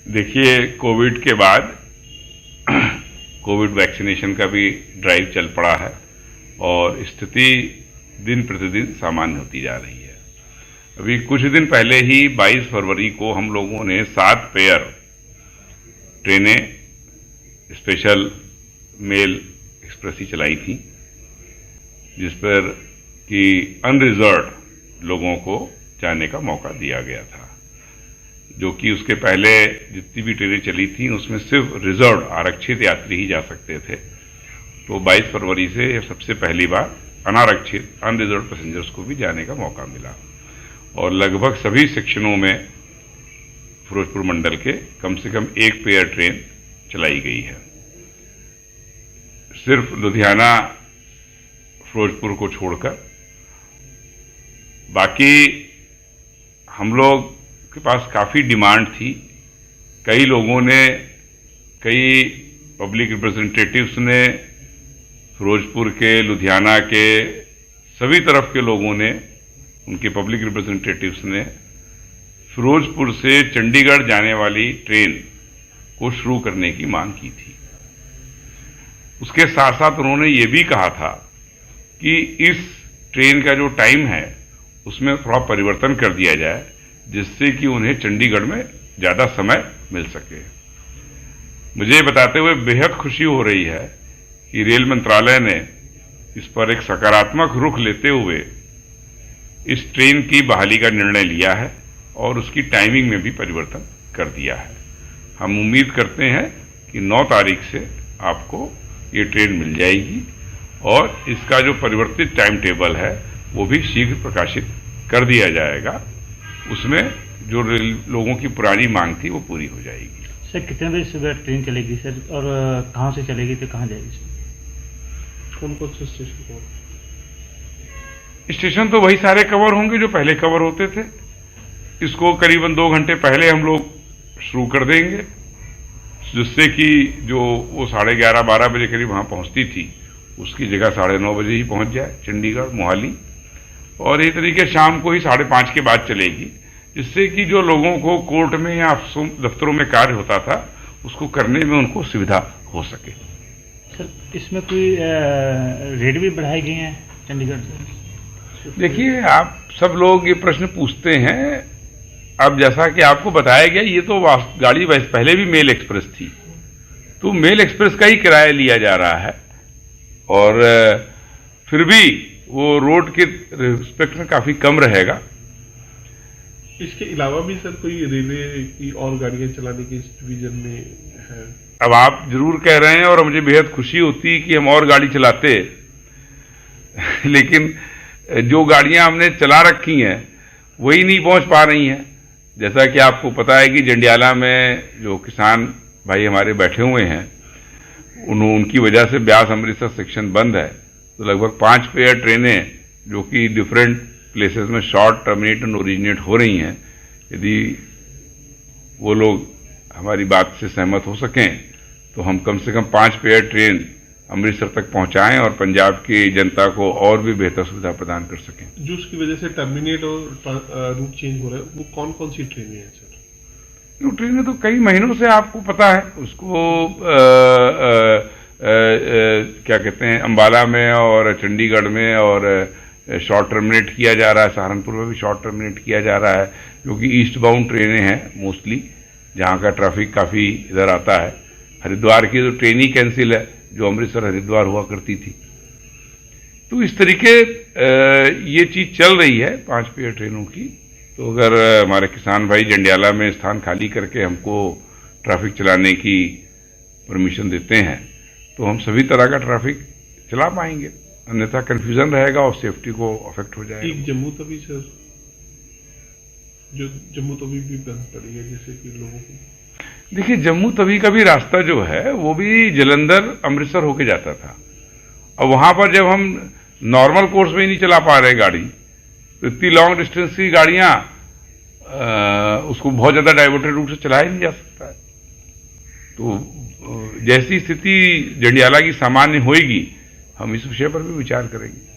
देखिए, कोविड के बाद कोविड वैक्सीनेशन का भी ड्राइव चल पड़ा है और स्थिति दिन प्रतिदिन सामान्य होती जा रही है। अभी कुछ दिन पहले ही 22 फरवरी को हम लोगों ने 7 पेयर ट्रेनें स्पेशल मेल एक्सप्रेस ही चलाई थी, जिस पर कि अनरिजर्व्ड लोगों को जाने का मौका दिया गया था, जो कि उसके पहले जितनी भी ट्रेनें चली थी उसमें सिर्फ रिजर्व आरक्षित यात्री ही जा सकते थे। तो 22 फरवरी से सबसे पहली बार अनारक्षित अनरिजर्व पैसेंजर्स को भी जाने का मौका मिला और लगभग सभी सेक्शनों में फिरोजपुर मंडल के कम से कम एक पेयर ट्रेन चलाई गई है। सिर्फ लुधियाना फिरोजपुर को छोड़कर बाकी हम लोग के पास काफ़ी डिमांड थी। कई लोगों ने, कई पब्लिक रिप्रेजेंटेटिव्स ने, फिरोजपुर के, लुधियाना के, सभी तरफ के लोगों ने, उनके पब्लिक रिप्रेजेंटेटिव्स ने फिरोजपुर से चंडीगढ़ जाने वाली ट्रेन को शुरू करने की मांग की थी। उसके साथ साथ उन्होंने ये भी कहा था कि इस ट्रेन का जो टाइम है उसमें थोड़ा परिवर्तन कर दिया जाए, जिससे कि उन्हें चंडीगढ़ में ज़्यादा समय मिल सके। मुझे बताते हुए बेहद खुशी हो रही है कि रेल मंत्रालय ने इस पर एक सकारात्मक रुख लेते हुए इस ट्रेन की बहाली का निर्णय लिया है और उसकी टाइमिंग में भी परिवर्तन कर दिया है। हम उम्मीद करते हैं कि 9 तारीख से आपको ये ट्रेन मिल जाएगी और इसका जो परिवर्तित टाइम टेबल है वो भी शीघ्र प्रकाशित कर दिया जाएगा। उसमें जो लोगों की पुरानी मांग थी वो पूरी हो जाएगी। सर, कितने बजे सुबह ट्रेन चलेगी सर, और कहाँ से चलेगी तो कहाँ जाएगी सर? कौन कौन से स्टेशन? स्टेशन तो वही सारे कवर होंगे जो पहले कवर होते थे। इसको करीबन 2 घंटे पहले हम लोग शुरू कर देंगे, जिससे कि जो वो 11:30-12 बजे करीब वहाँ पहुँचती थी उसकी जगह 9:30 बजे ही पहुँच जाए चंडीगढ़, मोहाली। और ये तरीके शाम को ही 5:30 के बाद चलेगी, जिससे कि जो लोगों को कोर्ट में या दफ्तरों में कार्य होता था उसको करने में उनको सुविधा हो सके। सर, इसमें कोई रेट भी बढ़ाई गई हैं चंडीगढ़ से? देखिए, आप सब लोग ये प्रश्न पूछते हैं। अब जैसा कि आपको बताया गया, ये तो गाड़ी पहले भी मेल एक्सप्रेस थी, तो मेल एक्सप्रेस का ही किराया लिया जा रहा है और फिर भी वो रोड के रिस्पेक्ट में काफी कम रहेगा। इसके अलावा भी सर कोई रेलवे की और गाड़ियां चलाने की इस डिवीजन में है? अब आप जरूर कह रहे हैं और मुझे बेहद खुशी होती कि हम और गाड़ी चलाते लेकिन जो गाड़ियां हमने चला रखी हैं वही नहीं पहुंच पा रही हैं। जैसा कि आपको पता है कि जंडियाला में जो किसान भाई हमारे बैठे हुए हैं, उनकी वजह से ब्यास अमृतसर सेक्शन बंद है। तो लगभग 5 पेयर ट्रेनें जो कि डिफरेंट प्लेसेस में शॉर्ट, टर्मिनेट एंड ओरिजिनेट हो रही हैं, यदि वो लोग हमारी बात से सहमत हो सकें तो हम कम से कम 5 पेयर ट्रेन अमृतसर तक पहुंचाएं और पंजाब की जनता को और भी बेहतर सुविधा प्रदान कर सकें। जो उसकी वजह से टर्मिनेट और रूट चेंज हो रहा है, वो कौन कौन सी ट्रेनें हैं सर? ट्रेनें तो कई महीनों से आपको पता है, उसको क्या कहते हैं, अंबाला में और चंडीगढ़ में और शॉर्ट टर्मिनेट किया जा रहा है, सहारनपुर में भी शॉर्ट टर्मिनेट किया जा रहा है, जो कि ईस्ट बाउंड ट्रेनें हैं मोस्टली, जहाँ का ट्रैफिक काफ़ी इधर आता है। हरिद्वार की तो ट्रेन ही कैंसिल है जो अमृतसर हरिद्वार हुआ करती थी। तो इस तरीके ये चीज़ चल रही है 5 पेयर ट्रेनों की। तो अगर हमारे किसान भाई जंडियाला में स्थान खाली करके हमको ट्रैफिक चलाने की परमिशन देते हैं तो हम सभी तरह का ट्रैफिक चला पाएंगे, अन्यथा कंफ्यूजन रहेगा और सेफ्टी को अफेक्ट हो जाएगा। एक जम्मू तवी सर, जो जम्मू तवी भी बंद पड़ी है, जैसे कि लोगों को, देखिए जम्मू तवी का भी रास्ता जो है वो भी जलंधर अमृतसर होके जाता था। अब वहां पर जब हम नॉर्मल कोर्स में ही नहीं चला पा रहे गाड़ी, तो इतनी लॉन्ग डिस्टेंस की गाड़ियां उसको बहुत ज्यादा डाइवर्टेड रूट से चलाया नहीं जा सकता है। तो जैसी स्थिति जंडियाला की सामान्य होएगी हम इस विषय पर भी विचार करेंगे।